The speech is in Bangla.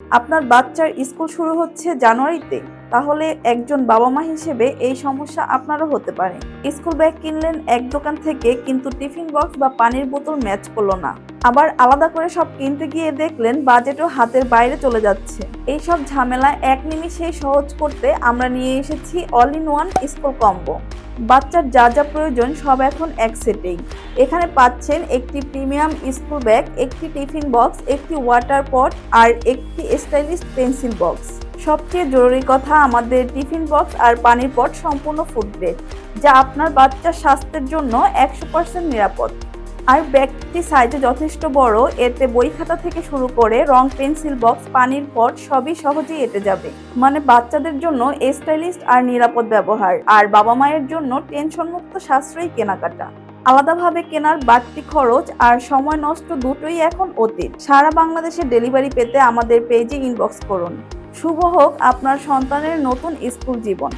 আপনার বাচ্চার স্কুল শুরু হচ্ছে জানুয়ারিতে, তাহলে একজন বাবা মা হিসেবে এই সমস্যা আপনারও হতে পারে। স্কুল ব্যাগ কিনলেন এক দোকান থেকে, কিন্তু টিফিন বক্স বা পানির বোতল ম্যাচ করলো না। আবার আলাদা করে সব কিনতে গিয়ে দেখলেন বাজেটও হাতের বাইরে চলে যাচ্ছে। এইসব ঝামেলা এক নিমিষেই সহজ করতে আমরা নিয়ে এসেছি all in one school combo. বাচ্চার যা যা প্রয়োজন সব এখন এক সেটেই। এখানে পাচ্ছেন একটি প্রিমিয়াম স্কুল ব্যাগ, একটি টিফিন বক্স, একটি ওয়াটার পট আর একটি স্টাইলিশ পেন্সিল বক্স। সবচেয়ে জরুরি কথা, আমাদের টিফিন বক্স আর পানির পট সম্পূর্ণ ফুড গ্রেড, যা আপনার বাচ্চার স্বাস্থ্যের জন্য 100% নিরাপদ। আর ব্যাগটি সাইজে যথেষ্ট বড়, এতে বই খাতা থেকে শুরু করে রং, পেন্সিল বক্স, পানির পট সবই সহজেই এঁটে যাবে। মানে বাচ্চাদের জন্য স্টাইলিশ আর নিরাপদ ব্যবহার, আর বাবা মায়ের জন্য টেনশনমুক্ত সাশ্রয়ী কেনাকাটা। আলাদাভাবে কেনার বাড়তি খরচ আর সময় নষ্ট দুটোই এখন অতীত। সারা বাংলাদেশে ডেলিভারি পেতে আমাদের পেজে ইনবক্স করুন। শুভ হোক আপনার সন্তানের নতুন স্কুল জীবন।